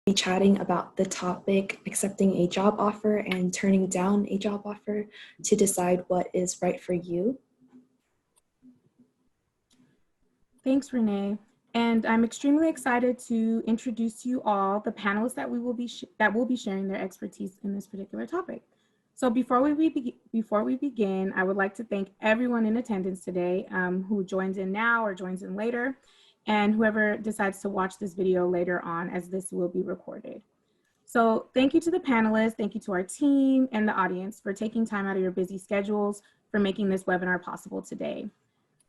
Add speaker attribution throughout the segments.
Speaker 1: be chatting about the topic accepting a job offer and turning down a job offer to decide what is right for you.
Speaker 2: Thanks, Renee. And I'm extremely excited to introduce to you all the panelists that will be sharing their expertise in this particular topic. So before we begin, I would like to thank everyone in attendance today who joins in now or joins in later, and whoever decides to watch this video later on, as this will be recorded. So thank you to the panelists, thank you to our team and the audience for taking time out of your busy schedules for making this webinar possible today.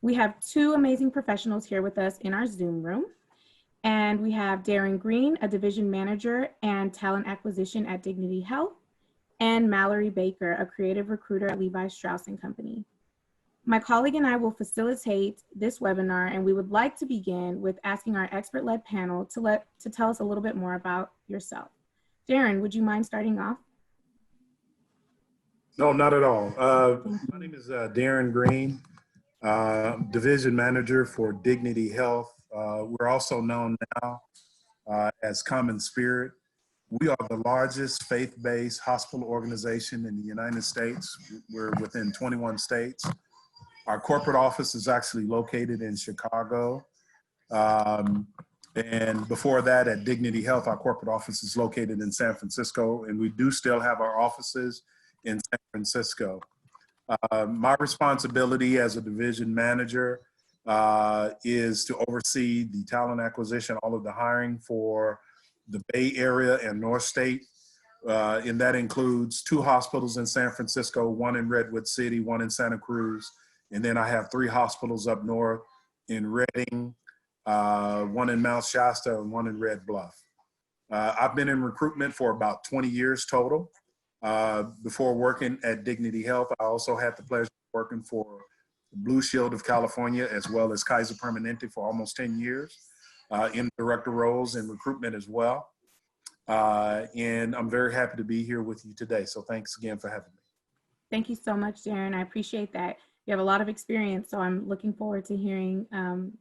Speaker 2: We have two amazing professionals here with us in our Zoom room. And we have Darren Green, a division manager and talent acquisition at Dignity Health, and Mallory Baker, a creative recruiter at Levi Strauss & Company. My colleague and I will facilitate this webinar, and we would like to begin with asking our expert-led panel to tell us a little bit more about yourself. Darren, would you mind starting off?
Speaker 3: No, not at all. My name is Darren Green, division manager for Dignity Health. We're also known now as Common Spirit. We are the largest faith-based hospital organization in the United States. We're within 21 states. Our corporate office is actually located in Chicago. And before that, at Dignity Health, our corporate office is located in San Francisco, and we do still have our offices in San Francisco. My responsibility as a division manager is to oversee the talent acquisition, all of the hiring for the Bay Area and North State. And that includes 2 hospitals in San Francisco, 1 in Redwood City, 1 in Santa Cruz. And then I have 3 hospitals up north in Redding, 1 in Mount Shasta, and 1 in Red Bluff. I've been in recruitment for about 20 years total. Before working at Dignity Health, I also had the pleasure of working for Blue Shield of California, as well as Kaiser Permanente for almost 10 years in director roles and recruitment as well. And I'm very happy to be here with you today. So thanks again for having me.
Speaker 2: Thank you so much, Darren. I appreciate that. You have a lot of experience, so I'm looking forward to hearing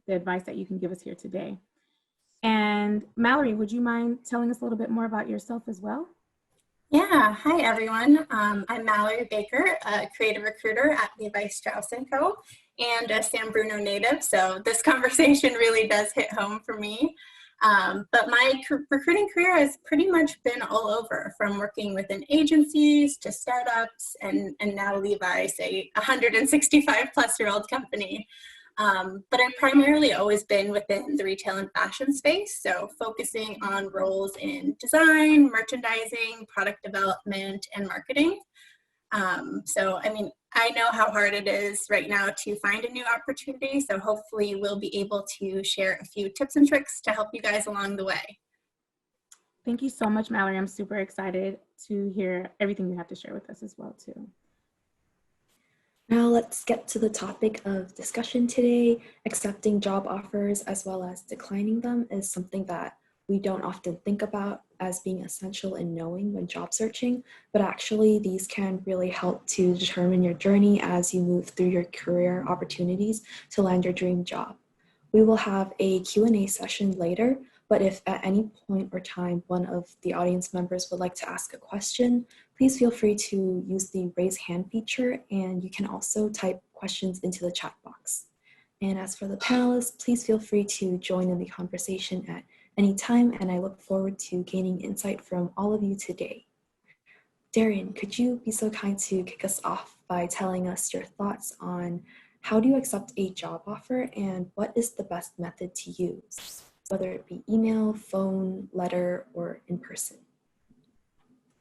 Speaker 2: the advice that you can give us here today. And Mallory, would you mind telling us a little bit more about yourself as well?
Speaker 4: Yeah, hi everyone. I'm Mallory Baker, a creative recruiter at Levi Strauss & Co. and a San Bruno native, so this conversation really does hit home for me. But my recruiting career has pretty much been all over, from working within agencies to startups, and now Levi, say 165-plus-year-old company. But I've primarily always been within the retail and fashion space, so focusing on roles in design, merchandising, product development, and marketing. So, I mean, I know how hard it is right now to find a new opportunity, so hopefully we'll be able to share a few tips and tricks to help you guys along the way.
Speaker 2: Thank you so much, Mallory. I'm super excited to hear everything you have to share with us as well, too.
Speaker 1: Now let's get to the topic of discussion today. Accepting job offers as well as declining them is something that we don't often think about as being essential in knowing when job searching, but actually these can really help to determine your journey as you move through your career opportunities to land your dream job. We will have a Q&A session later, but if at any point or time one of the audience members would like to ask a question, please feel free to use the raise hand feature, and you can also type questions into the chat box. And as for the panelists, please feel free to join in the conversation at any time, and I look forward to gaining insight from all of you today. Darren, could you be so kind to kick us off by telling us your thoughts on how do you accept a job offer and what is the best method to use, whether it be email, phone, letter, or in person?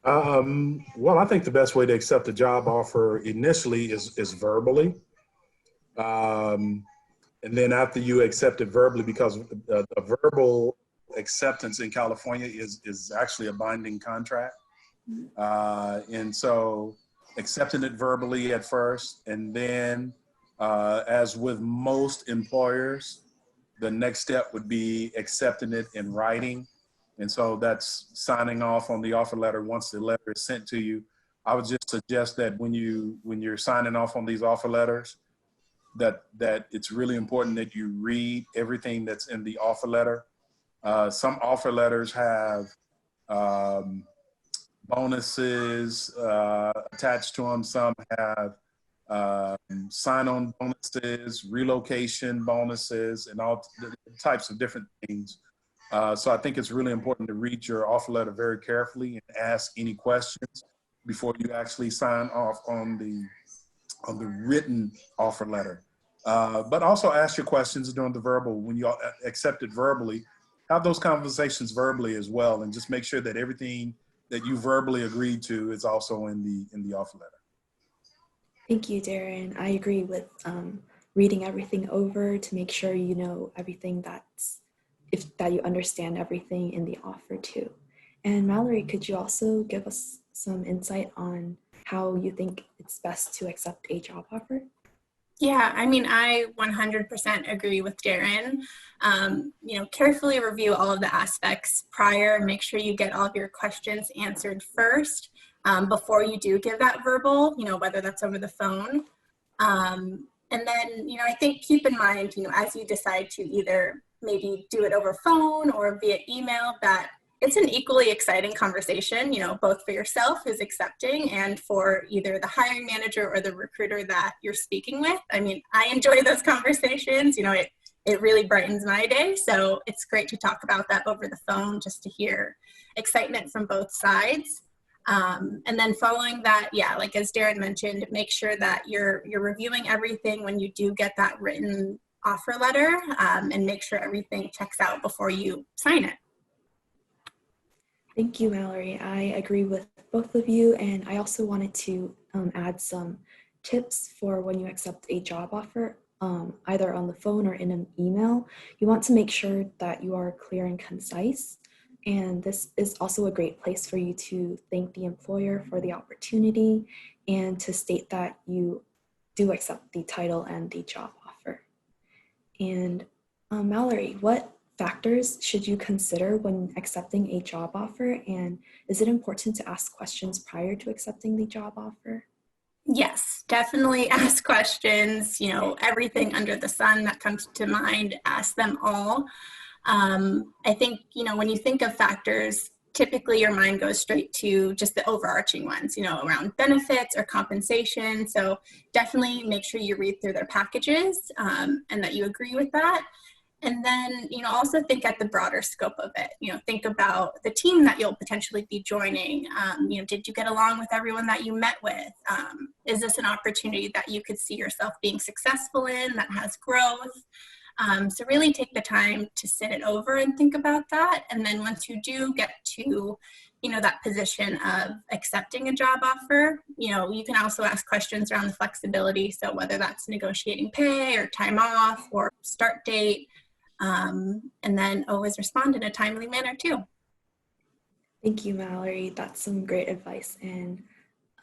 Speaker 3: Well, I think the best way to accept a job offer initially is verbally. And then after you accept it verbally, because the verbal acceptance in California is actually a binding contract. And so accepting it verbally at first, and then as with most employers, the next step would be accepting it in writing. And so that's signing off on the offer letter once the letter is sent to you. I would just suggest that when you're signing off on these offer letters, that it's really important that you read everything that's in the offer letter. Some offer letters have bonuses attached to them. Some have sign-on bonuses, relocation bonuses, and all types of different things. So I think it's really important to read your offer letter very carefully and ask any questions before you actually sign off on the written offer letter. But also ask your questions during the verbal. When you accept it verbally, have those conversations verbally as well, and just make sure that everything that you verbally agreed to is also in the offer letter.
Speaker 1: Thank you, Darren. I agree with reading everything over to make sure you know everything that you understand everything in the offer too. And Mallory, could you also give us some insight on how you think it's best to accept a job offer?
Speaker 4: Yeah, I mean, I 100% agree with Darren. Carefully review all of the aspects prior, make sure you get all of your questions answered first before you do give that verbal, whether that's over the phone. And then, I think keep in mind, as you decide to either maybe do it over phone or via email, that it's an equally exciting conversation, both for yourself who's accepting and for either the hiring manager or the recruiter that you're speaking with. I mean, I enjoy those conversations, it really brightens my day. So it's great to talk about that over the phone just to hear excitement from both sides. And then following that, like as Darren mentioned, make sure that you're reviewing everything when you do get that written offer letter and make sure everything checks out before you sign it.
Speaker 1: Thank you, Mallory. I agree with both of you, and I also wanted to add some tips for when you accept a job offer, either on the phone or in an email. You want to make sure that you are clear and concise, and this is also a great place for you to thank the employer for the opportunity and to state that you do accept the title and the job offer. And Mallory, what factors should you consider when accepting a job offer, and is it important to ask questions prior to accepting the job offer?
Speaker 4: Yes, definitely ask questions, everything under the sun that comes to mind, ask them all. I think, when you think of factors, typically your mind goes straight to just the overarching ones, around benefits or compensation. So definitely make sure you read through their packages and that you agree with that. And then, also think at the broader scope of it. Think about the team that you'll potentially be joining. Did you get along with everyone that you met with? Is this an opportunity that you could see yourself being successful in, that has growth? So really take the time to sit it over and think about that. And then once you do get to, that position of accepting a job offer, you can also ask questions around the flexibility. So whether that's negotiating pay or time off or start date, and then always respond in a timely manner too.
Speaker 1: Thank you, Mallory. That's some great advice. And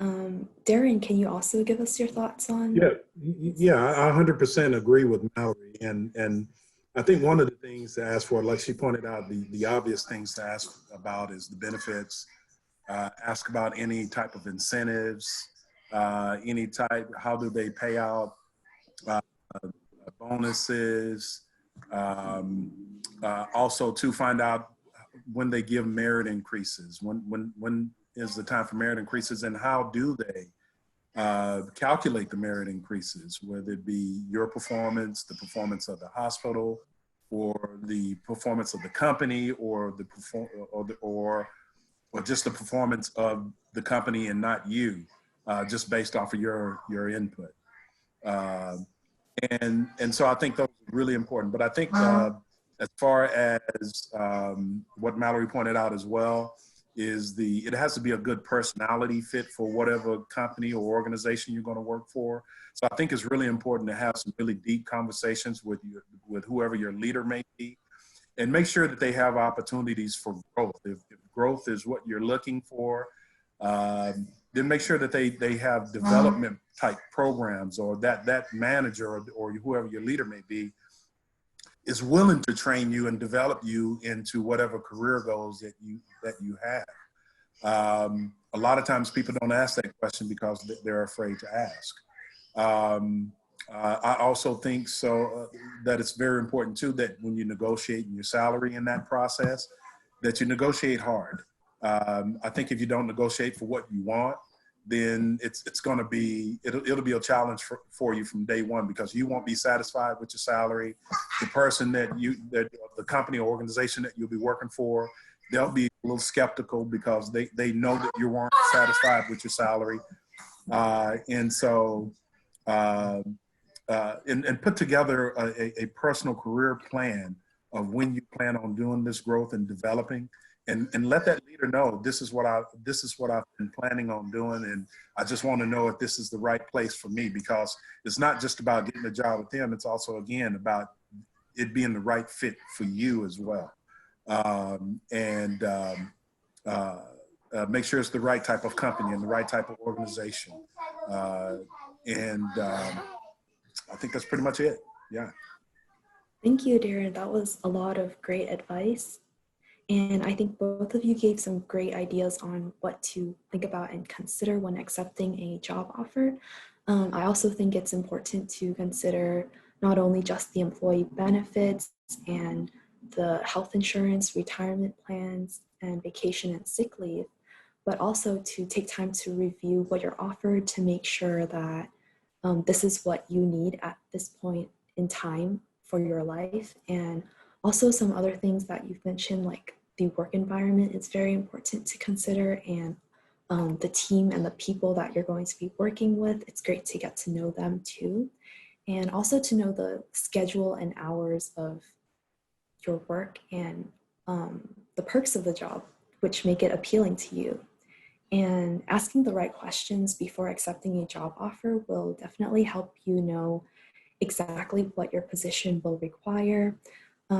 Speaker 1: Darren, can you also give us your thoughts on?
Speaker 3: Yeah, I 100% agree with Mallory. And I think one of the things to ask for, like she pointed out, the obvious things to ask about is the benefits. Ask about any type of incentives, how do they pay out bonuses. Also to find out when they give merit increases, when is the time for merit increases, and how do they calculate the merit increases, whether it be your performance, the performance of the hospital, or the performance of the company, or just the performance of the company and not you, just based off of your input. And so I think those are really important. But I think as far as what Mallory pointed out as well, is it has to be a good personality fit for whatever company or organization you're going to work for. So I think it's really important to have some really deep conversations with whoever your leader may be, and make sure that they have opportunities for growth. If growth is what you're looking for, then make sure that they have development type programs, or that manager or whoever your leader may be is willing to train you and develop you into whatever career goals that you have. A lot of times people don't ask that question because they're afraid to ask. I also think that it's very important too that when you negotiate your salary in that process, that you negotiate hard. I think if you don't negotiate for what you want, then it's going to be, it'll be a challenge for you from day one, because you won't be satisfied with your salary. The person that the company or organization that you'll be working for, they'll be a little skeptical because they know that you weren't satisfied with your salary. And put together a personal career plan of when you plan on doing this growth and developing, and let that leader know, this is what I've been planning on doing, and I just want to know if this is the right place for me, because it's not just about getting a job with them, it's also, again, about it being the right fit for you as well. Make sure it's the right type of company and the right type of organization. I think that's pretty much it. Yeah.
Speaker 1: Thank you, Darren. That was a lot of great advice. And I think both of you gave some great ideas on what to think about and consider when accepting a job offer. I also think it's important to consider not only just the employee benefits and the health insurance, retirement plans, and vacation and sick leave, but also to take time to review what you're offered to make sure that this is what you need at this point in time for your life. And also some other things that you've mentioned, like the work environment is very important to consider, and the team and the people that you're going to be working with, it's great to get to know them too. And also to know the schedule and hours of your work and the perks of the job, which make it appealing to you. And asking the right questions before accepting a job offer will definitely help you know exactly what your position will require.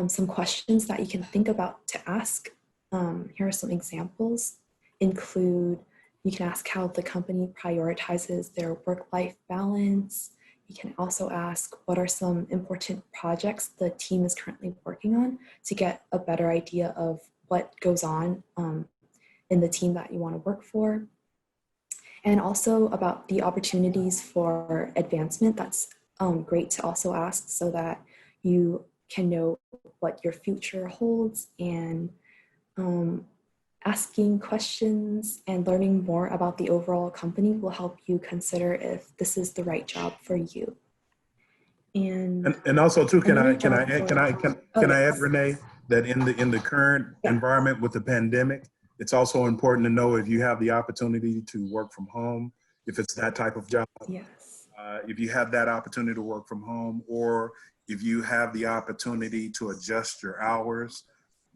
Speaker 1: Some questions that you can think about to ask, here are some examples, include you can ask how the company prioritizes their work-life balance. You can also ask what are some important projects the team is currently working on to get a better idea of what goes on in the team that you want to work for. And also about the opportunities for advancement. That's great to also ask so that you can know what your future holds, and asking questions and learning more about the overall company will help you consider if this is the right job for you.
Speaker 3: And also too, can I add,
Speaker 1: Yes.
Speaker 3: Renee, that in the current environment with the pandemic, it's also important to know if you have the opportunity to work from home, if it's that type of job.
Speaker 1: Yes.
Speaker 3: If you have that opportunity to work from home, or if you have the opportunity to adjust your hours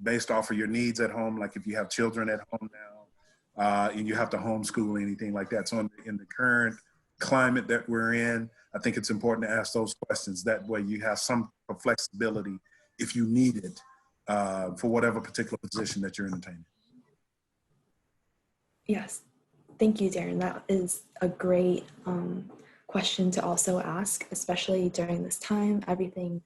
Speaker 3: based off of your needs at home, like if you have children at home now, and you have to homeschool, anything like that. So in the current climate that we're in, I think it's important to ask those questions. That way you have some flexibility if you need it for whatever particular position that you're entertaining.
Speaker 1: Yes. Thank you, Darren. That is a great question to also ask, especially during this time. Everything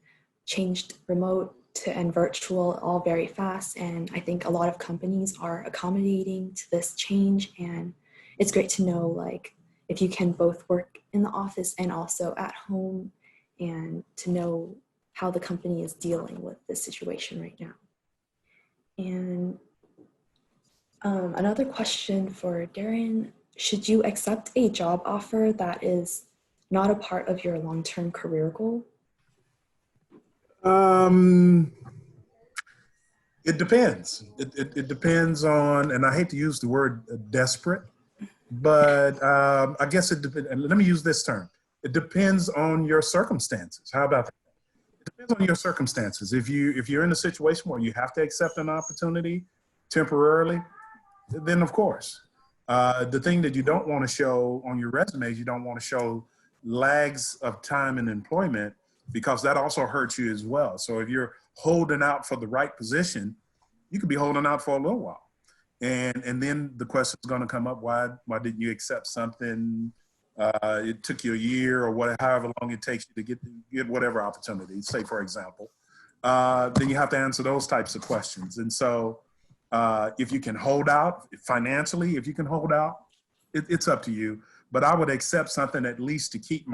Speaker 1: changed remote and virtual all very fast. And I think a lot of companies are accommodating to this change. And it's great to know, like, if you can both work in the office and also at home, and to know how the company is dealing with this situation right now. And another question for Darren, should you accept a job offer that is not a part of your long-term career goal?
Speaker 3: It depends. It depends on, and I hate to use the word desperate, but I guess it depends. Let me use this term. It depends on your circumstances. How about that? It depends on your circumstances. If you're in a situation where you have to accept an opportunity temporarily, then of course. The thing that you don't want to show on your resume is you don't want to show lags of time in employment, because that also hurts you as well. So if you're holding out for the right position, you could be holding out for a little while. And then the question is going to come up, why didn't you accept something? It took you a year or whatever, however long it takes you to get whatever opportunity, say for example. Then you have to answer those types of questions. And so if you can hold out financially, if you can hold out, it's up to you. But I would accept something at least to keep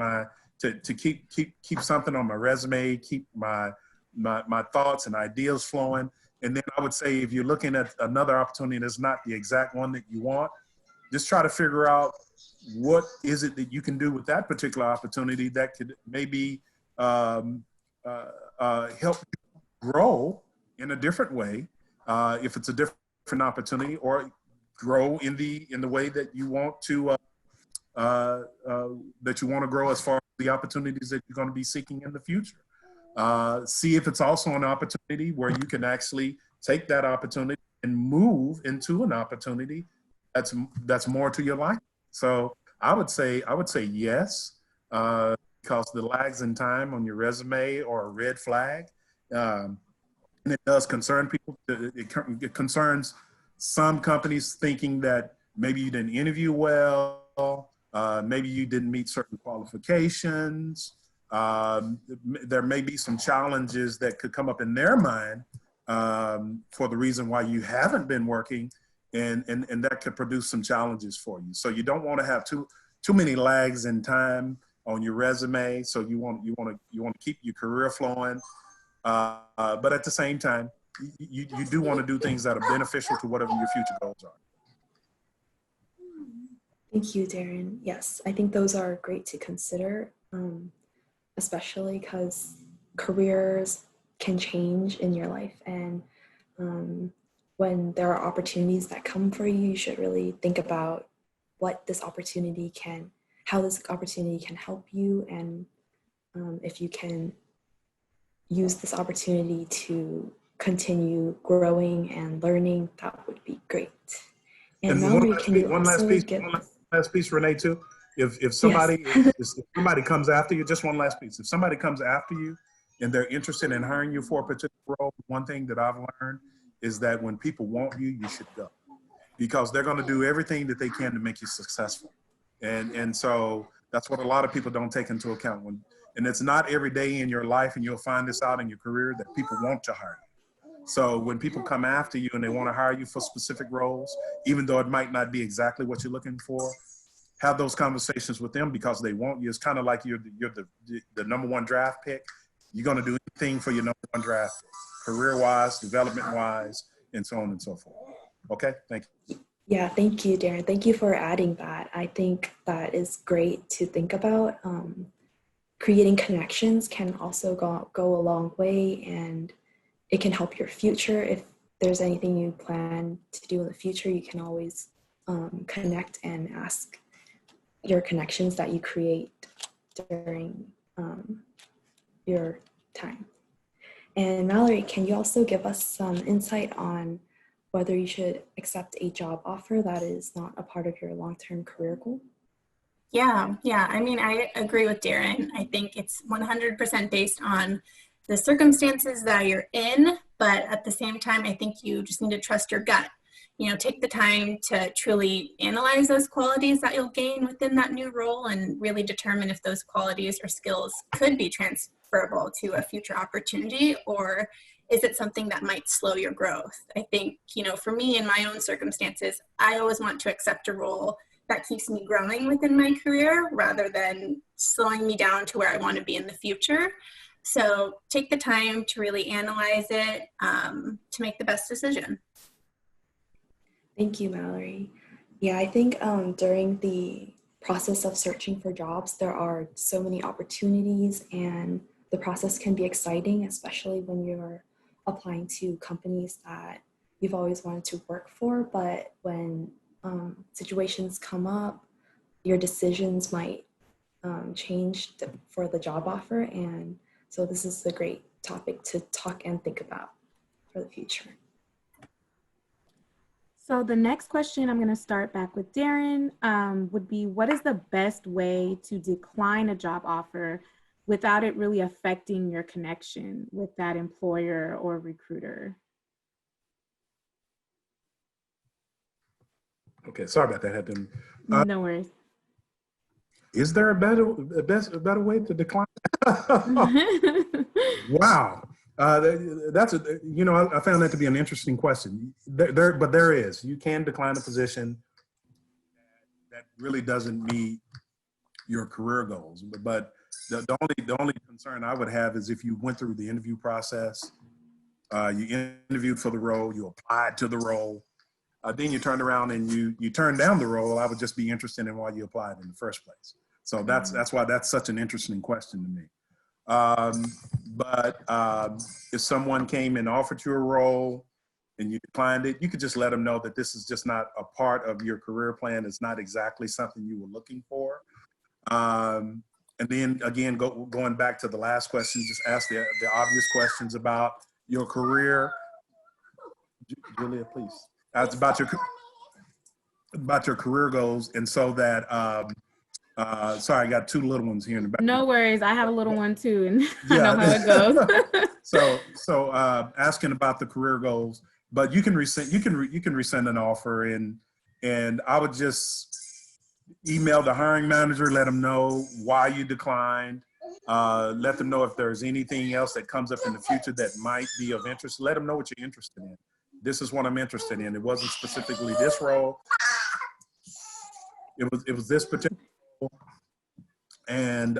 Speaker 3: keep something on my resume, keep my thoughts and ideas flowing, And then I would say if you're looking at another opportunity that's not the exact one that you want, just try to figure out what is it that you can do with that particular opportunity that could maybe help grow in a different way, if it's a different opportunity, or grow in the way that you want to grow as far as the opportunities that you're going to be seeking in the future. See if it's also an opportunity where you can actually take that opportunity and move into an opportunity that's more to your life. So I would say yes, because the lags in time on your resume are a red flag. And it does concern people. It concerns some companies thinking that maybe you didn't interview well, maybe you didn't meet certain qualifications. There may be some challenges that could come up in their mind for the reason why you haven't been working, and that could produce some challenges for you. So you don't want to have too many lags in time on your resume. So you want to keep your career flowing, but at the same time, you do want to do things that are beneficial to whatever your future goals are.
Speaker 1: Thank you, Darren. Yes, I think those are great to consider, especially because careers can change in your life. And when there are opportunities that come for you, you should really think about how this opportunity can help you, and if you can use this opportunity to continue growing and learning, that would be great. And Mallory, can you
Speaker 3: one last piece, Renee, too. If somebody
Speaker 1: Yes.
Speaker 3: if somebody comes after you, just one last piece. If somebody comes after you and they're interested in hiring you for a particular role, one thing that I've learned is that when people want you, you should go, because they're going to do everything that they can to make you successful. And so that's what a lot of people don't take into account. And it's not every day in your life, and you'll find this out in your career, that people want to hire you. So when people come after you and they want to hire you for specific roles, even though it might not be exactly what you're looking for, have those conversations with them, because they want you. It's kind of like you're the number one draft pick. You're going to do anything for your number one draft pick, career-wise, development-wise, and so on and so forth. Okay, thank you.
Speaker 1: Yeah, thank you, Darren. Thank you for adding that. I think that is great to think about. Creating connections can also go a long way, and it can help your future. If there's anything you plan to do in the future, you can always connect and ask your connections that you create during your time. And Mallory, can you also give us some insight on whether you should accept a job offer that is not a part of your long-term career goal?
Speaker 4: Yeah. I mean, I agree with Darren. I think it's 100% based on the circumstances that you're in, but at the same time, I think you just need to trust your gut. You know, take the time to truly analyze those qualities that you'll gain within that new role, and really determine if those qualities or skills could be transferable to a future opportunity, or is it something that might slow your growth? I think, you know, for me, in my own circumstances, I always want to accept a role that keeps me growing within my career rather than slowing me down to where I want to be in the future. So take the time to really analyze it to make the best decision.
Speaker 1: Thank you, Mallory. Yeah, I think during the process of searching for jobs, there are so many opportunities, and the process can be exciting, especially when you're applying to companies that you've always wanted to work for. But when situations come up, your decisions might change for the job offer. And so this is a great topic to talk and think about for the future.
Speaker 2: So the next question, I'm going to start back with Darren, would be, what is the best way to decline a job offer without it really affecting your connection with that employer or recruiter?
Speaker 3: Okay, sorry about that.
Speaker 2: No worries.
Speaker 3: Is there a better way to decline? Wow. That's I found that to be an interesting question. But there is. You can decline a position that really doesn't meet your career goals. But the only concern I would have is if you went through the interview process You interviewed for the role, you applied to the role, then you turned around and you turned down the role. I would just be interested in why you applied in the first place. So that's why that's such an interesting question to me. If someone came and offered you a role and you declined it, you could just let them know that this is just not a part of your career plan. It's not exactly something you were looking for. And then again, going back to the last question, just ask the obvious questions about your career. Julia, please. It's about your career goals, and so that sorry, I got two little ones here in the back.
Speaker 2: No worries. I have a little one too, and
Speaker 3: Yeah.
Speaker 2: I know how it goes.
Speaker 3: So asking about the career goals, but you can rescind an offer, and I would just email the hiring manager, let them know why you declined, let them know if there's anything else that comes up in the future that might be of interest. Let them know what you're interested in. This is what I'm interested in. It wasn't specifically this role. It was this particular role. And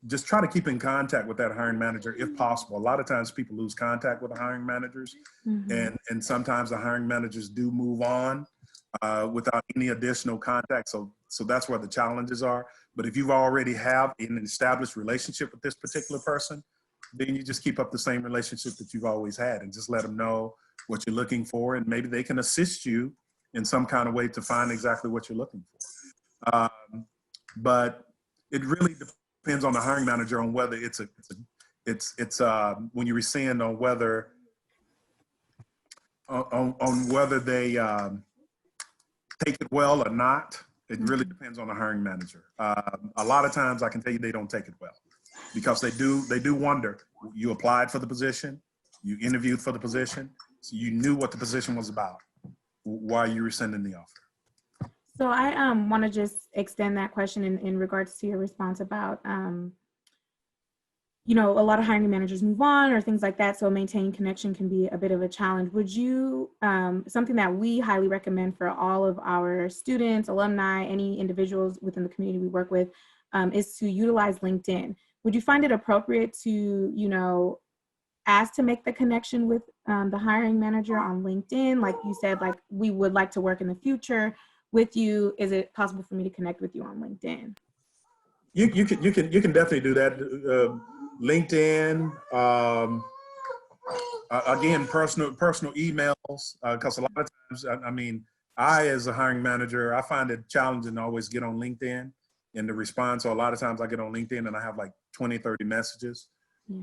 Speaker 3: just try to keep in contact with that hiring manager if possible. A lot of times people lose contact with the hiring managers, and sometimes the hiring managers do move on without any additional contact. So that's where the challenges are. But if you've already have an established relationship with this particular person, then you just keep up the same relationship that you've always had and just let them know what you're looking for, and maybe they can assist you in some kind of way to find exactly what you're looking for. But it really depends on the hiring manager on whether it's when you rescind, on whether they take it well or not. It really depends on the hiring manager. A lot of times I can tell you they don't take it well, because they do wonder. You applied for the position, you interviewed for the position, so you knew what the position was about. Why are you rescinding the offer?
Speaker 2: So I want to just extend that question in regards to your response about, a lot of hiring managers move on or things like that. So maintaining connection can be a bit of a challenge. Would you, something that we highly recommend for all of our students, alumni, any individuals within the community we work with, is to utilize LinkedIn. Would you find it appropriate to, ask to make the connection with the hiring manager on LinkedIn? Like you said, like, we would like to work in the future with you. Is it possible for me to connect with you on LinkedIn?
Speaker 3: You can definitely do that. LinkedIn, again, personal emails, because a lot of times, I as a hiring manager, I find it challenging to always get on LinkedIn and to respond. So a lot of times I get on LinkedIn and I have like 20, 30 messages. Yeah.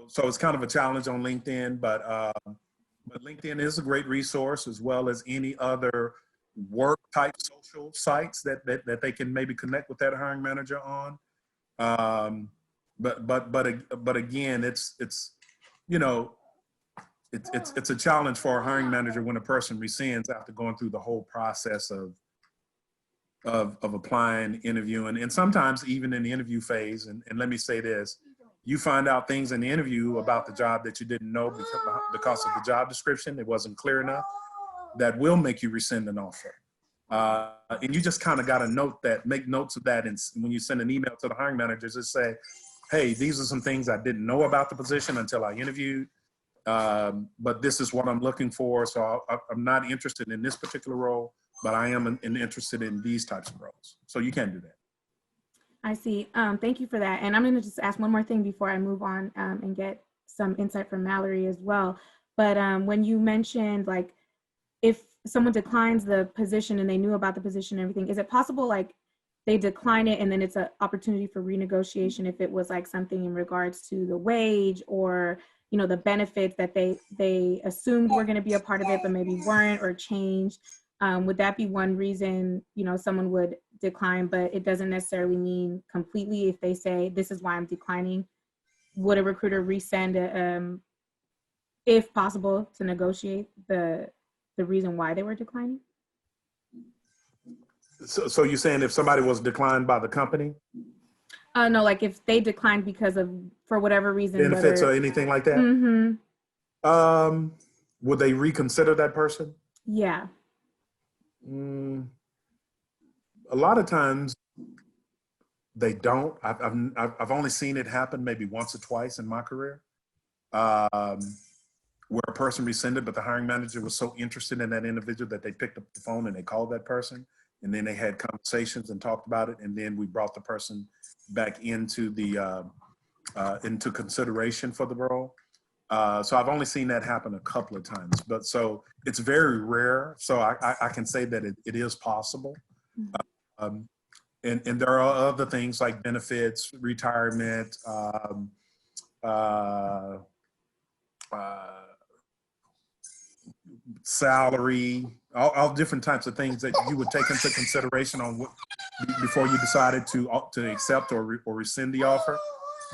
Speaker 3: So it's kind of a challenge on LinkedIn, but LinkedIn is a great resource, as well as any other work type social sites that they can maybe connect with that hiring manager on. But again, it's a challenge for a hiring manager when a person rescinds after going through the whole process of applying, interviewing, and sometimes even in the interview phase. And let me say this, you find out things in the interview about the job that you didn't know because of the job description. It wasn't clear enough. That will make you rescind an offer. And you just kind of got to make notes of that. And when you send an email to the hiring managers, just say, hey, these are some things I didn't know about the position until I interviewed, but this is what I'm looking for. So I'm not interested in this particular role, but I am interested in these types of roles. So you can do that.
Speaker 2: I see. Thank you for that. And I'm going to just ask one more thing before I move on and get some insight from Mallory as well. But when you mentioned, like, if someone declines the position and they knew about the position and everything, is it possible, like, they decline it and then it's an opportunity for renegotiation if it was like something in regards to the wage or, the benefits that they assumed were going to be a part of it, but maybe weren't or changed? Would that be one reason, someone would decline, but it doesn't necessarily mean completely if they say, this is why I'm declining? Would a recruiter resend, if possible, to negotiate the reason why they were declining?
Speaker 3: So you're saying if somebody was declined by the company?
Speaker 2: No, like if they declined because of, for whatever reason,
Speaker 3: benefits or anything like that?
Speaker 2: Mm-hmm.
Speaker 3: Would they reconsider that person?
Speaker 2: Yeah.
Speaker 3: A lot of times they don't. I've only seen it happen maybe once or twice in my career. where a person rescinded, but the hiring manager was so interested in that individual that they picked up the phone and they called that person, and then they had conversations and talked about it, and then we brought the person back into the into consideration for the role. So I've only seen that happen a couple of times, but so it's very rare. So I can say that it is possible. And there are other things like benefits, retirement, salary, all different types of things that you would take into consideration on what, before you decided to accept or rescind the offer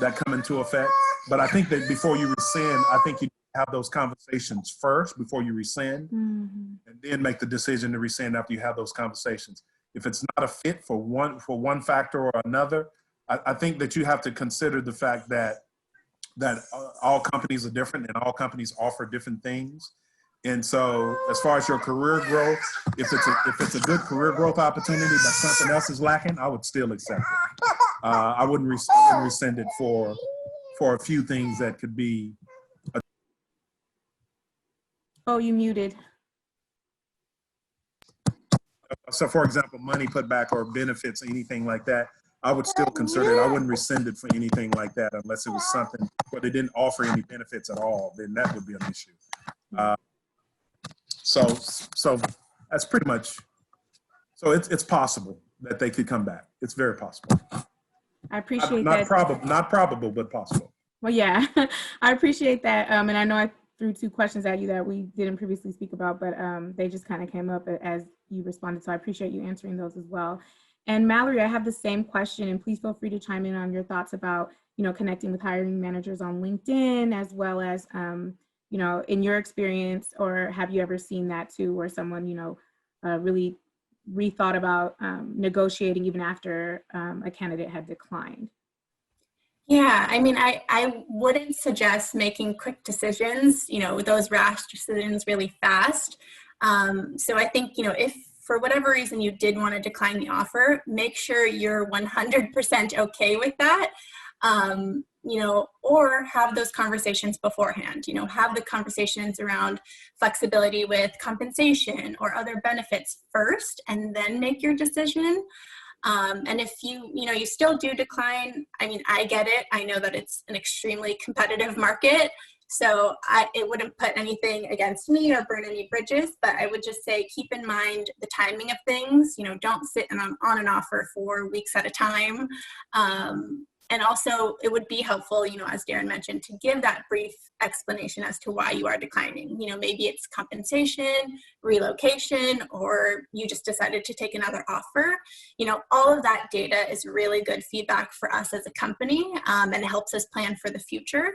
Speaker 3: that come into effect. But I think that before you rescind, I think you have those conversations first before you rescind, and then make the decision to rescind after you have those conversations. If it's not a fit for one factor or another, I think that you have to consider the fact that all companies are different and all companies offer different things. And so as far as your career growth, if it's a good career growth opportunity but something else is lacking, I would still accept it. I wouldn't rescind it for a few things that could be.
Speaker 2: Oh, you muted.
Speaker 3: So for example, money put back or benefits, anything like that, I would still consider it. I wouldn't rescind it for anything like that unless it was something where they didn't offer any benefits at all, then that would be an issue. So that's pretty much, so it's possible that they could come back. It's very possible.
Speaker 2: I appreciate
Speaker 3: not
Speaker 2: that.
Speaker 3: Not probable, but possible.
Speaker 2: Well, yeah, I appreciate that. And I know I threw two questions at you that we didn't previously speak about, but they just kind of came up as you responded. So I appreciate you answering those as well. And Mallory, I have the same question, and please feel free to chime in on your thoughts about, connecting with hiring managers on LinkedIn, as well as, in your experience, or have you ever seen that too, where someone, really rethought about negotiating even after a candidate had declined?
Speaker 4: Yeah, I mean, I wouldn't suggest making quick decisions, those rash decisions really fast. So I think, if for whatever reason you did want to decline the offer, make sure you're 100% okay with that. Or have those conversations beforehand, have the conversations around flexibility with compensation or other benefits first, and then make your decision. And if you still do decline, I mean, I get it. I know that it's an extremely competitive market, so it wouldn't put anything against me or burn any bridges, but I would just say, keep in mind the timing of things. Don't sit on an offer for weeks at a time. And also, it would be helpful, as Darren mentioned, to give that brief explanation as to why you are declining. Maybe it's compensation, relocation, or you just decided to take another offer. All of that data is really good feedback for us as a company, and it helps us plan for the future.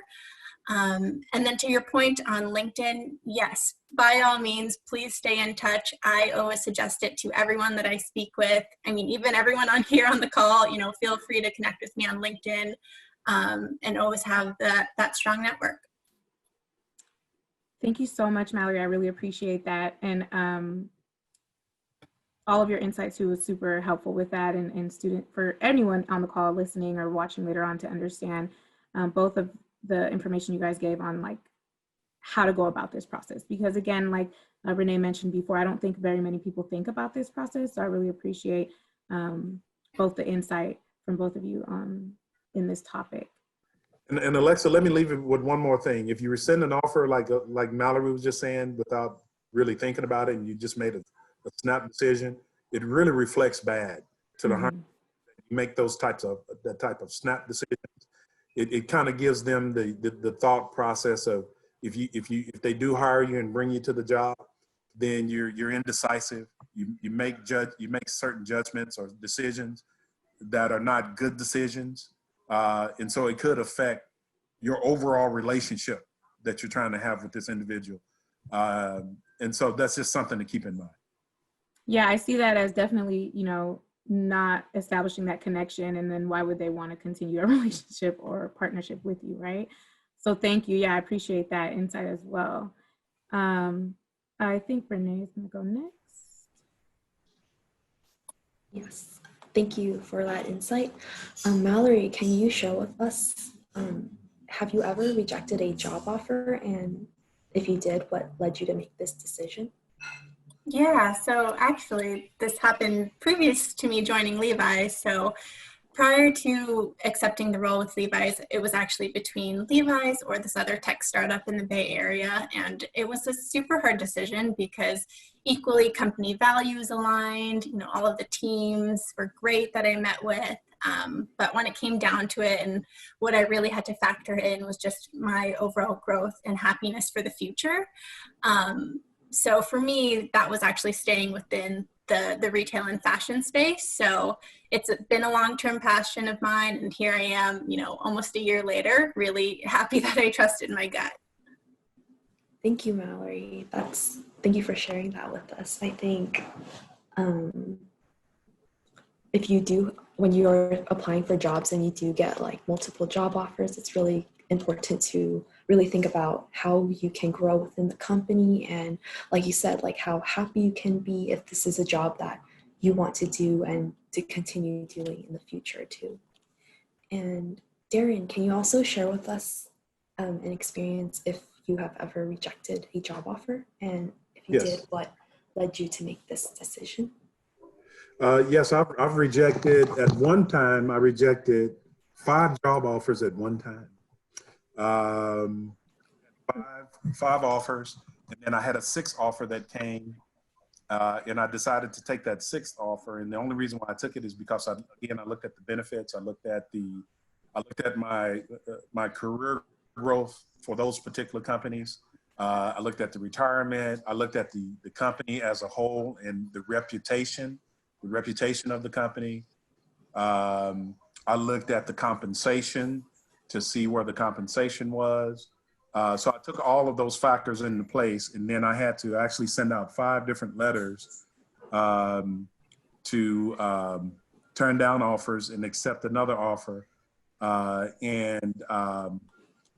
Speaker 4: And then to your point on LinkedIn, yes, by all means, please stay in touch. I always suggest it to everyone that I speak with. I mean, even everyone on here on the call, feel free to connect with me on LinkedIn, and always have that strong network.
Speaker 2: Thank you so much, Mallory. I really appreciate that. And all of your insights too was super helpful with that, and for anyone on the call listening or watching later on to understand both of the information you guys gave on like how to go about this process. Because again, like Renee mentioned before, I don't think very many people think about this process. So I really appreciate both the insight from both of you in this topic.
Speaker 3: And Alexa, let me leave you with one more thing. If you rescind an offer, like Mallory was just saying, without really thinking about it, and you just made a snap decision, it really reflects bad to the hiring. You make that type of snap decisions. It kind of gives them the thought process of if they do hire you and bring you to the job, then you're indecisive. You make certain judgments or decisions that are not good decisions, and so it could affect your overall relationship that you're trying to have with this individual. And so that's just something to keep in mind.
Speaker 2: Yeah, I see that as definitely, not establishing that connection, and then why would they want to continue a relationship or partnership with you, right? So thank you. Yeah, I appreciate that insight as well. I think Renee is going to go next.
Speaker 1: Yes, thank you for that insight. Mallory, can you share with us have you ever rejected a job offer? And if you did, what led you to make this decision?
Speaker 4: Yeah, so actually, this happened previous to me joining Levi's. So prior to accepting the role with Levi's, it was actually between Levi's or this other tech startup in the Bay Area. And it was a super hard decision because equally company values aligned, all of the teams were great that I met with. But when it came down to it, and what I really had to factor in was just my overall growth and happiness for the future. So for me, that was actually staying within the retail and fashion space. So it's been a long-term passion of mine. And here I am, almost a year later, really happy that I trusted my gut.
Speaker 1: Thank you, Mallory. Thank you for sharing that with us. I think if you do, when you're applying for jobs and you do get like multiple job offers, it's really important to really think about how you can grow within the company, and like you said, like how happy you can be if this is a job that you want to do and to continue doing in the future too. And Darren, can you also share with us an experience if you have ever rejected a job offer, and if you
Speaker 3: Yes.
Speaker 1: did, what led you to make this decision?
Speaker 3: Yes, I've rejected, at one time, I rejected 5 job offers at one time. Five offers, and then I had a 6th offer that came, and I decided to take that 6th offer. And the only reason why I took it is because I looked at the benefits, I looked at my career growth for those particular companies. I looked at the retirement. I looked at the company as a whole and the reputation of the company. I looked at the compensation to see where the compensation was. So I took all of those factors into place, and then I had to actually send out 5 different letters to turn down offers and accept another offer. I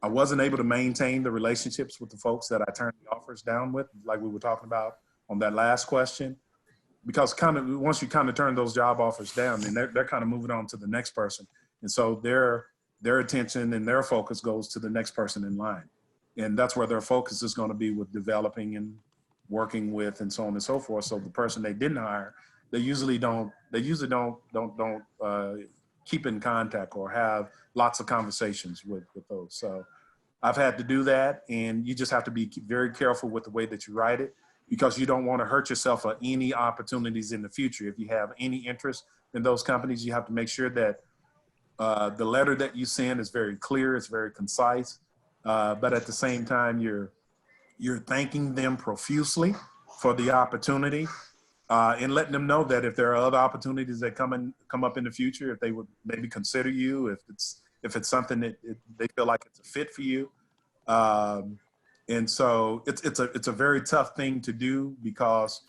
Speaker 3: wasn't able to maintain the relationships with the folks that I turned the offers down with, like we were talking about on that last question, because once you turn those job offers down, then they're kind of moving on to the next person. And so their attention and their focus goes to the next person in line. And that's where their focus is going to be, with developing and working with and so on and so forth. So the person they didn't hire, they usually don't keep in contact or have lots of conversations with those. So I've had to do that, and you just have to be very careful with the way that you write it, because you don't want to hurt yourself at any opportunities in the future. If you have any interest in those companies, you have to make sure that the letter that you send is very clear, it's very concise, but at the same time, you're thanking them profusely for the opportunity, and letting them know that if there are other opportunities that come up in the future, if they would maybe consider you, if it's something that they feel like it's a fit for you. And so it's a very tough thing to do, because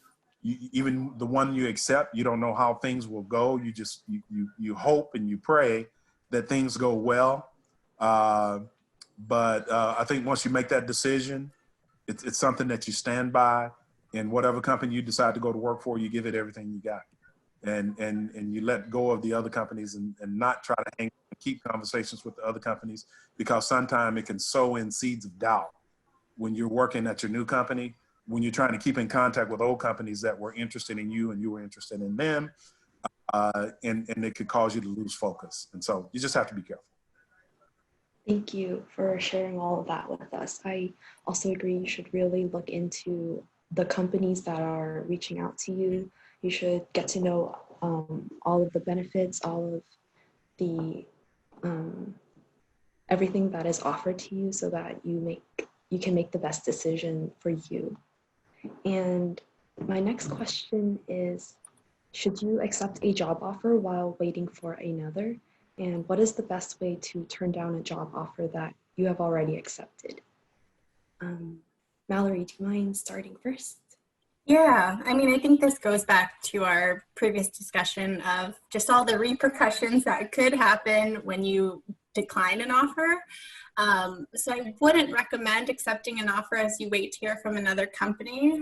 Speaker 3: even the one you accept, you don't know how things will go. You hope and you pray that things go well. But I think once you make that decision, it's something that you stand by, and whatever company you decide to go to work for, you give it everything you got, and you let go of the other companies and not try to keep conversations with the other companies, because sometimes it can sow in seeds of doubt when you're working at your new company, when you're trying to keep in contact with old companies that were interested in you and you were interested in them, and it could cause you to lose focus. And so you just have to be careful.
Speaker 1: Thank you for sharing all of that with us. I also agree you should really look into the companies that are reaching out to you. You should get to know all of the benefits, all of the everything that is offered to you, so that you can make the best decision for you. And my next question is, should you accept a job offer while waiting for another? And what is the best way to turn down a job offer that you have already accepted? Mallory, do you mind starting first?
Speaker 4: Yeah, I mean, I think this goes back to our previous discussion of just all the repercussions that could happen when you decline an offer. So I wouldn't recommend accepting an offer as you wait to hear from another company.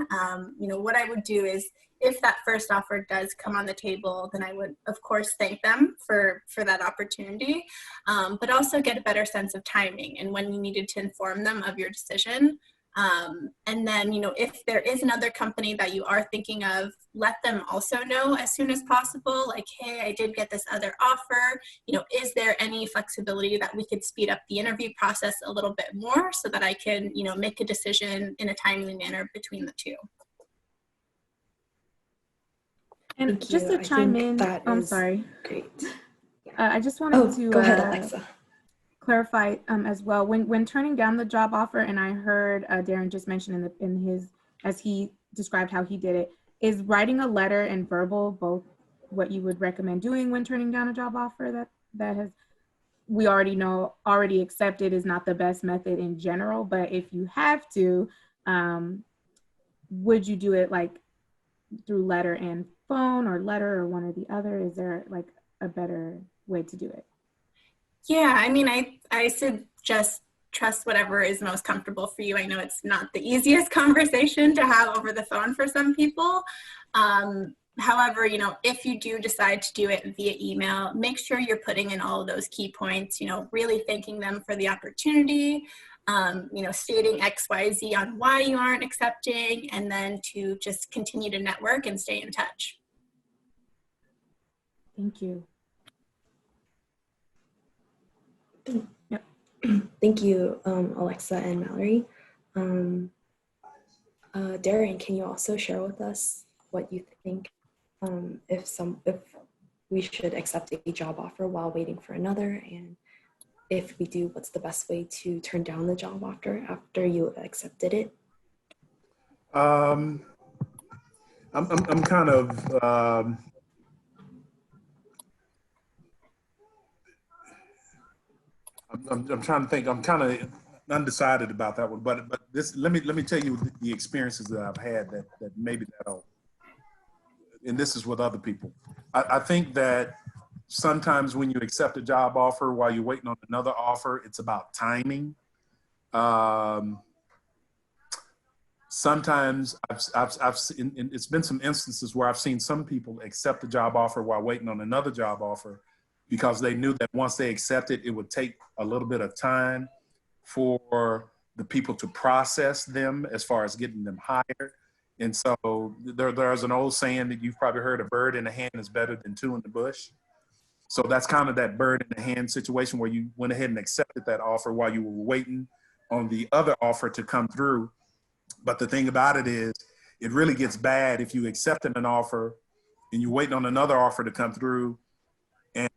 Speaker 4: What I would do is, if that first offer does come on the table, then I would, of course, thank them for that opportunity, but also get a better sense of timing and when you needed to inform them of your decision. And then, if there is another company that you are thinking of, let them also know as soon as possible, like, hey, I did get this other offer. Is there any flexibility that we could speed up the interview process a little bit more so that I can, make a decision in a timely manner between the two?
Speaker 2: And
Speaker 1: Thank
Speaker 2: just
Speaker 1: you.
Speaker 2: to
Speaker 1: I
Speaker 2: chime
Speaker 1: think
Speaker 2: in,
Speaker 1: that
Speaker 2: I'm
Speaker 1: is
Speaker 2: sorry.
Speaker 1: Great.
Speaker 2: I just
Speaker 1: Oh,
Speaker 2: wanted to
Speaker 1: go ahead, Alexa.
Speaker 2: clarify as well. When turning down the job offer, and I heard Darren just mention in his, as he described how he did it, is writing a letter and verbal both what you would recommend doing when turning down a job offer that has, we already know, already accepted is not the best method in general, but if you have to, would you do it like through letter and phone, or letter, or one or the other? Is there like a better way to do it?
Speaker 4: Yeah, I mean, I suggest trust whatever is most comfortable for you. I know it's not the easiest conversation to have over the phone for some people. However, if you do decide to do it via email, make sure you're putting in all of those key points, really thanking them for the opportunity, stating XYZ on why you aren't accepting, and then to just continue to network and stay in touch.
Speaker 2: Thank you. Yep.
Speaker 1: Thank you, Alexa and Mallory. Darren, can you also share with us what you think if we should accept a job offer while waiting for another, and if we do, what's the best way to turn down the job offer after you accepted it?
Speaker 3: I'm kind of I'm trying to think. I'm kind of undecided about that one, but this, let me tell you the experiences that I've had that maybe that'll, and this is with other people. I think that sometimes when you accept a job offer while you're waiting on another offer, it's about timing. Sometimes I've seen, it's been some instances where I've seen some people accept a job offer while waiting on another job offer because they knew that once they accepted, it would take a little bit of time for the people to process them as far as getting them hired. And so there's an old saying that you've probably heard, a bird in the hand is better than two in the bush. So that's kind of that bird in the hand situation where you went ahead and accepted that offer while you were waiting on the other offer to come through. But the thing about it is, it really gets bad if you accepted an offer and you're waiting on another offer to come through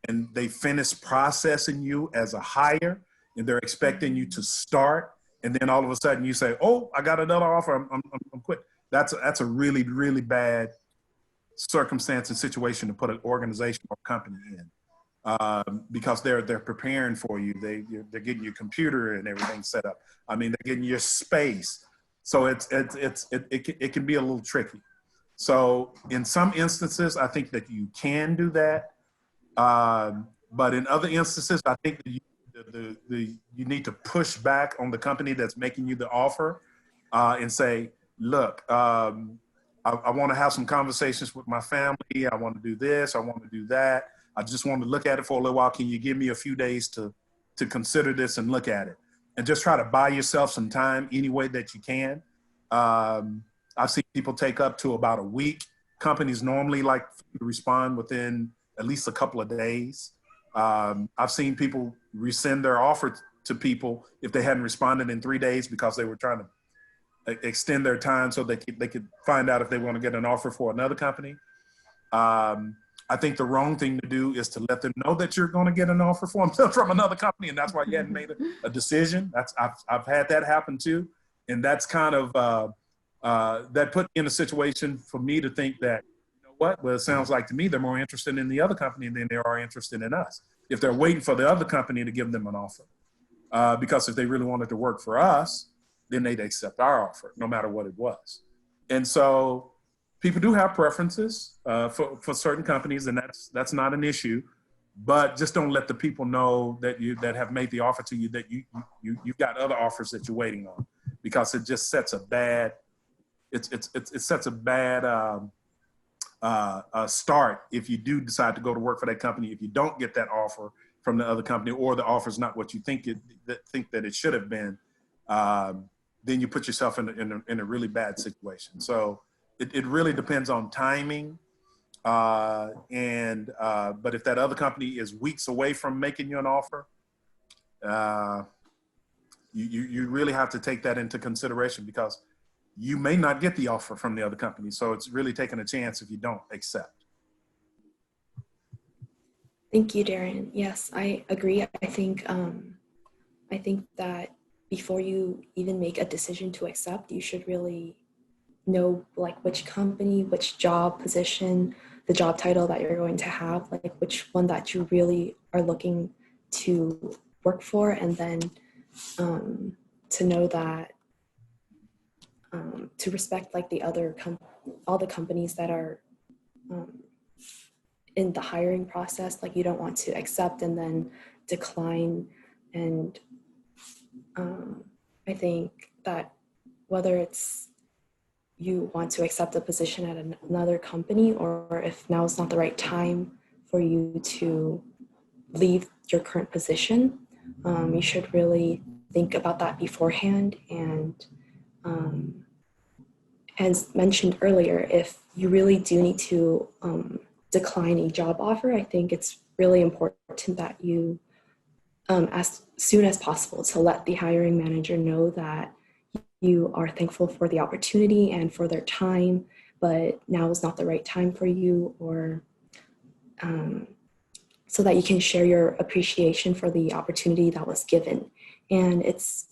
Speaker 3: and they finish processing you as a hire and they're expecting you to start. And then all of a sudden you say, oh, I got another offer, I'm quit. That's a really, really bad circumstance and situation to put an organization or company in. Because they're preparing for you. They're getting your computer and everything set up. I mean, they're getting your space. So it can be a little tricky. So in some instances, I think that you can do that. But in other instances, I think that you need to push back on the company that's making you the offer and say, look, I want to have some conversations with my family. I want to do this. I want to do that. I just want to look at it for a little while. Can you give me a few days to consider this and look at it? And just try to buy yourself some time any way that you can. I've seen people take up to about a week. Companies normally like to respond within at least a couple of days. I've seen people rescind their offer to people if they hadn't responded in 3 days because they were trying to extend their time so they could find out if they want to get an offer for another company. I think the wrong thing to do is to let them know that you're going to get an offer from another company, and that's why you hadn't made a decision. I've had that happen too, and that's kind of that put me in a situation for me to think that, you know what? Well, it sounds like to me they're more interested in the other company than they are interested in us. If they're waiting for the other company to give them an offer, because if they really wanted to work for us, then they'd accept our offer, no matter what it was. And so people do have preferences for certain companies, and that's not an issue. but just don't let the people know that have made the offer to you that you've got other offers that you're waiting on, because it just sets a bad it sets a bad start if you do decide to go to work for that company. If you don't get that offer from the other company, or the offer is not what you think that it should have been, then you put yourself in a really bad situation. So it really depends on timing. But if that other company is weeks away from making you an offer, you really have to take that into consideration, because you may not get the offer from the other company. So it's really taking a chance if you don't accept.
Speaker 1: Thank you, Darren. Yes, I agree. I think that before you even make a decision to accept, you should really know like which company, which job position, the job title that you're going to have, like which one that you really are looking to work for, and then to know that to respect like the other all the companies that are in the hiring process. Like you don't want to accept and then decline. And I think that whether it's you want to accept a position at another company, or if now is not the right time for you to leave your current position, you should really think about that beforehand. And as mentioned earlier, if you really do need to decline a job offer, I think it's really important that you, as soon as possible, to let the hiring manager know that you are thankful for the opportunity and for their time, but now is not the right time for you, or so that you can share your appreciation for the opportunity that was given. And it's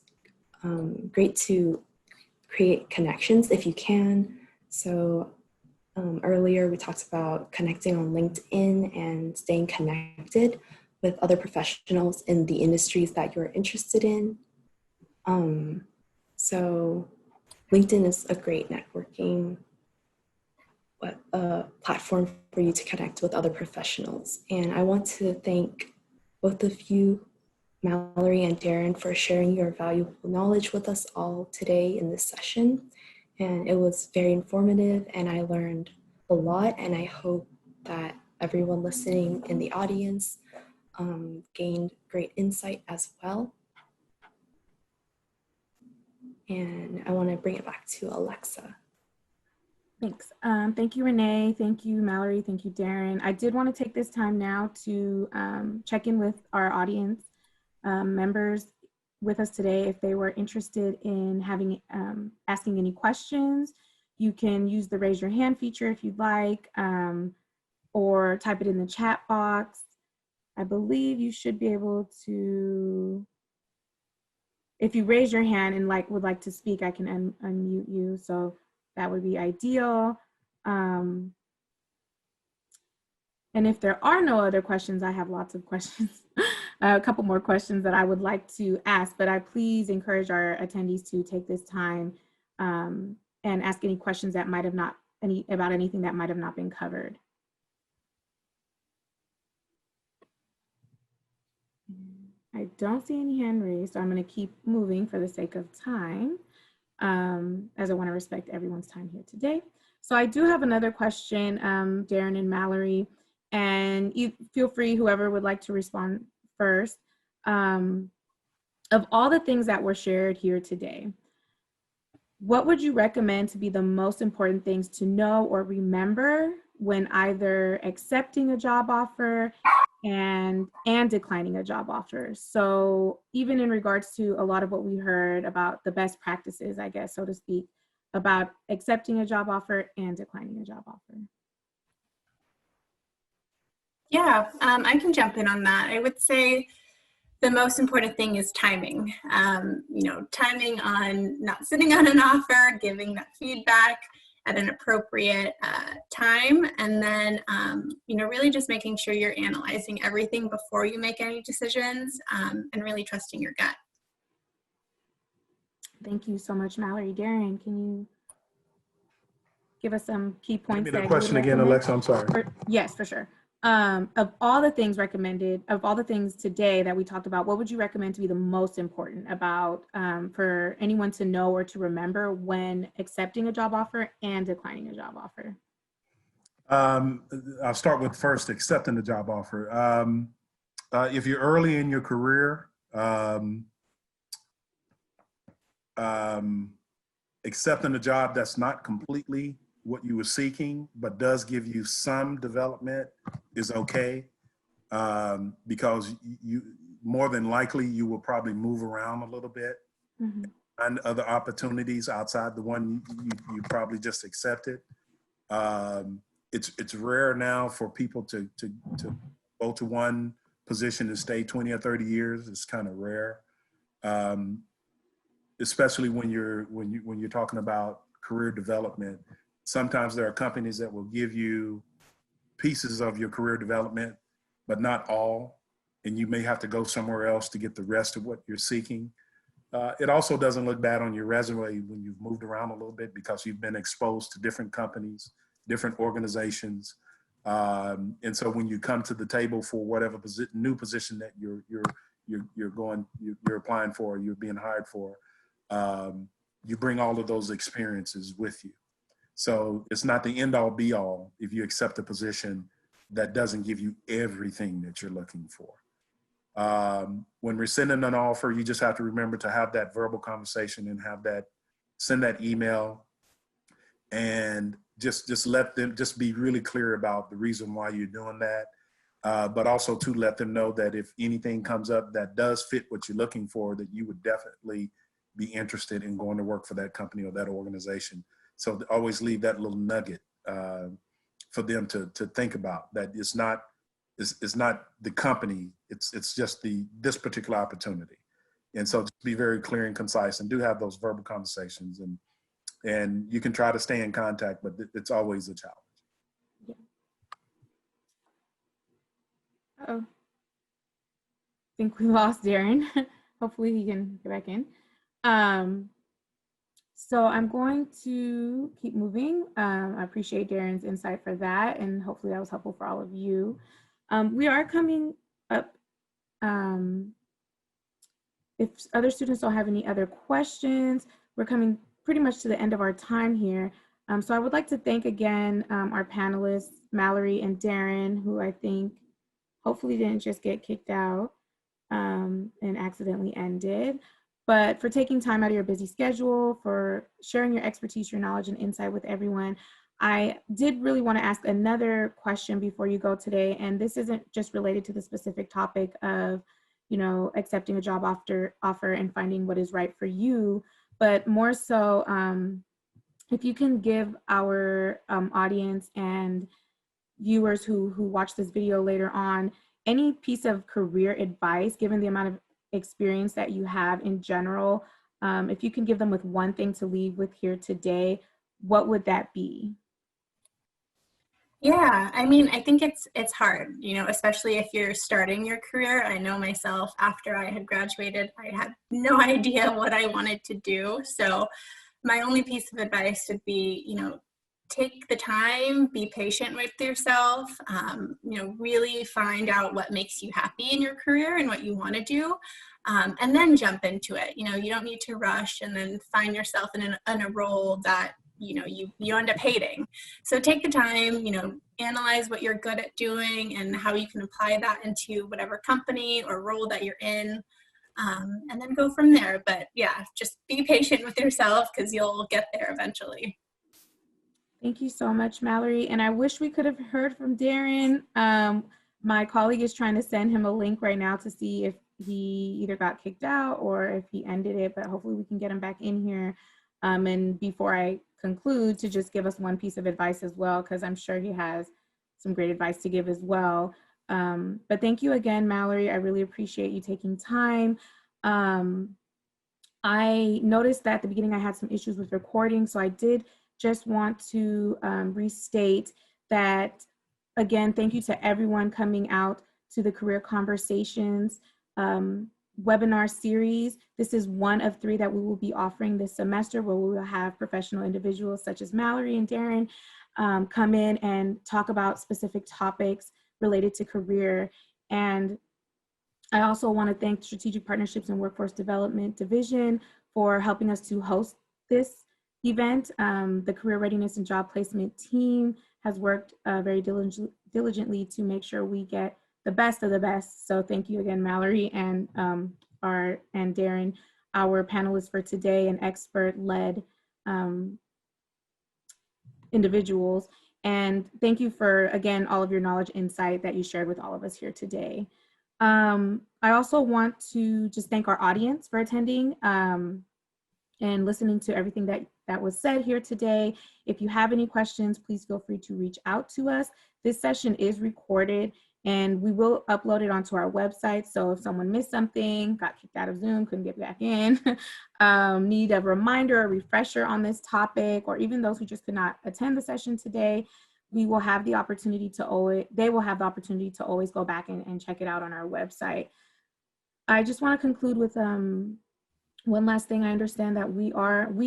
Speaker 1: great to create connections if you can. So earlier we talked about connecting on LinkedIn and staying connected with other professionals in the industries that you're interested in. So LinkedIn is a great networking platform for you to connect with other professionals. And I want to thank both of you, Mallory and Darren, for sharing your valuable knowledge with us all today in this session. And it was very informative, and I learned a lot, and I hope that everyone listening in the audience gained great insight as well. And I want to bring it back to Alexa.
Speaker 2: Thanks. Thank you, Renee. Thank you, Mallory. Thank you, Darren. I did want to take this time now to check in with our audience members with us today. If they were interested in having asking any questions, you can use the raise your hand feature if you'd like, or type it in the chat box. I believe you should be able to, if you raise your hand and would like to speak, I can unmute you. So that would be ideal. And if there are no other questions, I have lots of questions, a couple more questions that I would like to ask, but I please encourage our attendees to take this time and ask any questions that might have not, about anything that might have not been covered. I don't see any hand raised, so I'm going to keep moving for the sake of time, as I want to respect everyone's time here today. So I do have another question, Darren and Mallory, and you feel free, whoever would like to respond first. Of all the things that were shared here today, what would you recommend to be the most important things to know or remember when either accepting a job offer and declining a job offer? So even in regards to a lot of what we heard about the best practices, I guess, so to speak, about accepting a job offer and declining a job offer.
Speaker 4: Yeah, I can jump in on that. I would say the most important thing is timing. Timing on not sitting on an offer, giving that feedback at an appropriate time, and then really just making sure you're analyzing everything before you make any decisions, and really trusting your gut.
Speaker 2: Thank you so much, Mallory. Darren, can you give us some key points?
Speaker 3: Give me the question again, Alexa, I'm sorry.
Speaker 2: Yes, for sure. Of all the things recommended, of all the things today that we talked about, what would you recommend to be the most important about for anyone to know or to remember when accepting a job offer and declining a job offer?
Speaker 3: I'll start with first accepting the job offer. If you're early in your career, accepting a job that's not completely what you were seeking, but does give you some development is okay. Because you more than likely you will probably move around a little bit and other opportunities outside the one you probably just accepted. It's rare now for people to go to one position and stay 20 or 30 years. It's kind of rare, especially when you're talking about career development. Sometimes there are companies that will give you pieces of your career development, but not all, and you may have to go somewhere else to get the rest of what you're seeking. It also doesn't look bad on your resume when you've moved around a little bit because you've been exposed to different companies, different organizations. And so when you come to the table for whatever new position that you're applying for, you're being hired for, you bring all of those experiences with you. So it's not the end all be all if you accept a position that doesn't give you everything that you're looking for. When rescinding an offer, you just have to remember to have that verbal conversation and send that email, and just let them just be really clear about the reason why you're doing that. But also to let them know that if anything comes up that does fit what you're looking for, that you would definitely be interested in going to work for that company or that organization. So always leave that little nugget for them to think about, that it's not the company, it's just this particular opportunity. And so just be very clear and concise, and do have those verbal conversations, and you can try to stay in contact, but it's always a challenge.
Speaker 2: Yeah. Uh-oh. I think we lost Darren. Hopefully he can get back in. So I'm going to keep moving. I appreciate Darren's insight for that, and hopefully that was helpful for all of you. We are coming up. If other students don't have any other questions, we're coming pretty much to the end of our time here. So I would like to thank again our panelists, Mallory and Darren, who I think hopefully didn't just get kicked out and accidentally ended, but for taking time out of your busy schedule, for sharing your expertise, your knowledge, and insight with everyone. I did really want to ask another question before you go today, and this isn't just related to the specific topic of, accepting a job offer and finding what is right for you, but more so, if you can give our audience and viewers who watch this video later on any piece of career advice, given the amount of experience that you have in general, if you can give them with one thing to leave with here today, what would that be?
Speaker 4: Yeah, I mean, I think it's hard, especially if you're starting your career. I know myself, after I had graduated, I had no idea what I wanted to do. So my only piece of advice would be, take the time, be patient with yourself, really find out what makes you happy in your career and what you want to do, and then jump into it. You don't need to rush and then find yourself in a role that, you end up hating. So take the time, analyze what you're good at doing and how you can apply that into whatever company or role that you're in, and then go from there. But yeah, just be patient with yourself because you'll get there eventually.
Speaker 2: Thank you so much, Mallory. And I wish we could have heard from Darren. My colleague is trying to send him a link right now to see if he either got kicked out or if he ended it, but hopefully we can get him back in here. And before I conclude, to just give us one piece of advice as well, because I'm sure he has some great advice to give as well. But thank you again, Mallory. I really appreciate you taking time. I noticed that at the beginning I had some issues with recording, so I did just want to restate that, again, thank you to everyone coming out to the Career Conversations webinar series. This is one of 3 that we will be offering this semester, where we will have professional individuals such as Mallory and Darren come in and talk about specific topics related to career. And I also want to thank Strategic Partnerships and Workforce Development Division for helping us to host this event. The Career Readiness and Job Placement team has worked very diligently to make sure we get the best of the best. So thank you again, Mallory and Darren, our panelists for today, and expert-led individuals. And thank you for, again, all of your knowledge, insight that you shared with all of us here today. I also want to just thank our audience for attending and listening to everything that was said here today. If you have any questions, please feel free to reach out to us. This session is recorded and we will upload it onto our website. So if someone missed something, got kicked out of Zoom, couldn't get back in, need a reminder, a refresher on this topic, or even those who just could not attend the session today, we will have the opportunity to they will have the opportunity to always go back and check it out on our website. I just want to conclude with one last thing. I understand that we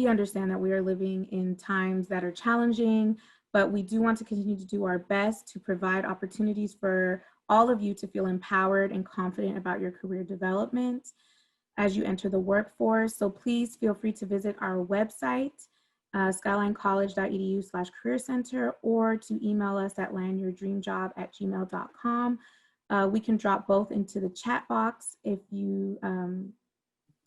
Speaker 2: understand that we are living in times that are challenging, but we do want to continue to do our best to provide opportunities for all of you to feel empowered and confident about your career development as you enter the workforce. So please feel free to visit our website, skylinecollege.edu/career center, or to email us at landyourdreamjob@gmail.com. We can drop both into the chat box if you,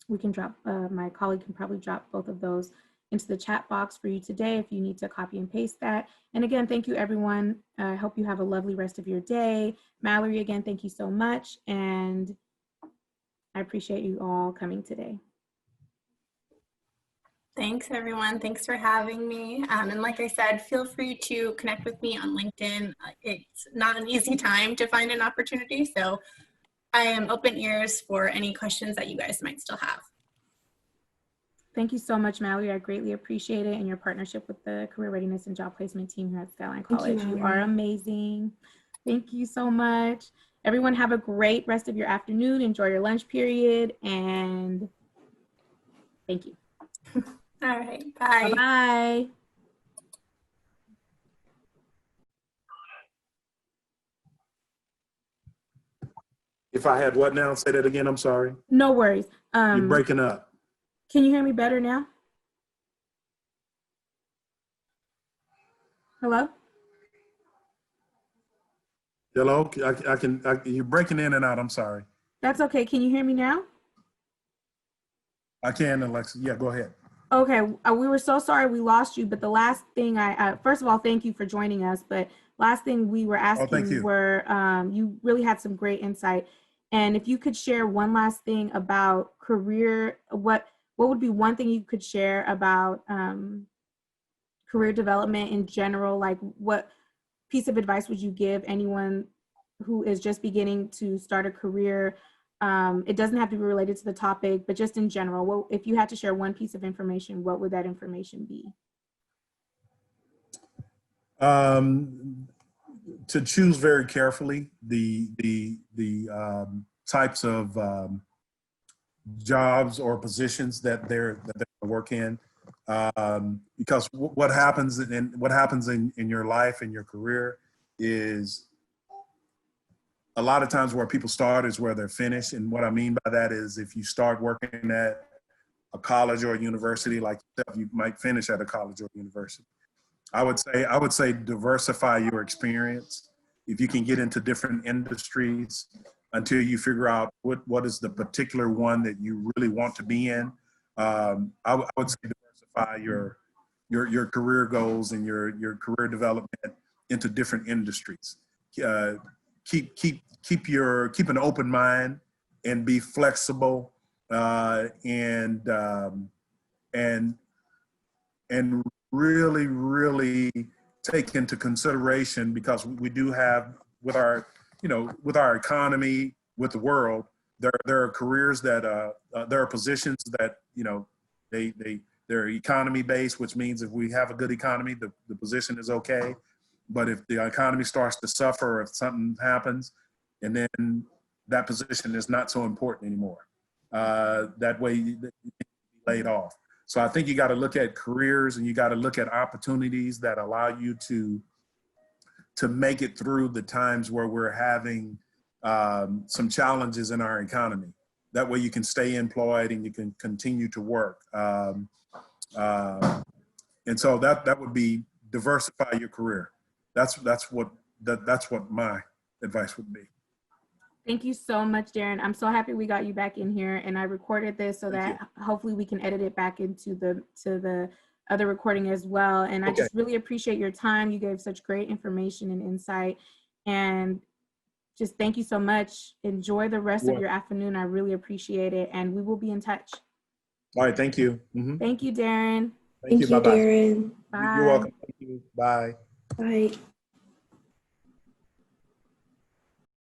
Speaker 2: we can drop, my colleague can probably drop both of those into the chat box for you today if you need to copy and paste that. And again, thank you everyone. I hope you have a lovely rest of your day. Mallory, again, thank you so much. And I appreciate you all coming today.
Speaker 4: Thanks, everyone. Thanks for having me. And like I said, feel free to connect with me on LinkedIn. It's not an easy time to find an opportunity, so I am open ears for any questions that you guys might still have.
Speaker 2: Thank you so much, Mallory. I greatly appreciate it and your partnership with the Career Readiness and Job Placement team here at Skyline College. You are amazing. Thank you so much. Everyone have a great rest of your afternoon. Enjoy your lunch period, and thank you.
Speaker 4: All right, bye.
Speaker 2: Bye-bye.
Speaker 3: If I had what now? Say that again, I'm sorry.
Speaker 2: No worries.
Speaker 3: You're breaking up.
Speaker 2: Can you hear me better now? Hello?
Speaker 3: Hello, you're breaking in and out, I'm sorry.
Speaker 2: That's okay. Can you hear me now?
Speaker 3: I can, Alexa. Yeah, go ahead.
Speaker 2: Okay, we were so sorry we lost you, but the last thing first of all, thank you for joining us, but last thing we were asking were, you really had some great insight. And if you could share one last thing about career, what would be one thing you could share about career development in general? Like what piece of advice would you give anyone who is just beginning to start a career? It doesn't have to be related to the topic, but just in general, if you had to share one piece of information, what would that information be?
Speaker 3: To choose very carefully the types of jobs or positions that they're work in, because what happens in your life and your career is a lot of times where people start is where they're finished. And what I mean by that is if you start working at a college or a university like yourself, you might finish at a college or university. I would say diversify your experience. If you can get into different industries until you figure out what is the particular one that you really want to be in. I would say diversify your career goals and your career development into different industries. Keep an open mind and be flexible, and really take into consideration, because we do have with our economy, with the world, there are careers that there are positions that they're economy based, which means if we have a good economy, the position is okay. But if the economy starts to suffer, or if something happens, and then that position is not so important anymore, that way you get laid off. So I think you got to look at careers and you got to look at opportunities that allow you to to make it through the times where we're having some challenges in our economy. That way you can stay employed and you can continue to work. And so that would be diversify your career. That's what my advice would be.
Speaker 2: Thank you so much, Darren. I'm so happy we got you back in here, and I recorded this so
Speaker 3: Thank
Speaker 2: that hopefully we can edit it back into the other recording as well. And I
Speaker 3: Okay.
Speaker 2: just really appreciate your time. You gave such great information and insight, and just thank you so much. Enjoy the rest of your afternoon. I really appreciate it, and we will be in touch.
Speaker 3: All right, thank you. Mhm.
Speaker 2: Thank you, Darren.
Speaker 1: Thank you,
Speaker 3: Bye-bye.
Speaker 1: Darren.
Speaker 2: Bye.
Speaker 3: You're welcome. Thank you. Bye.
Speaker 1: Bye.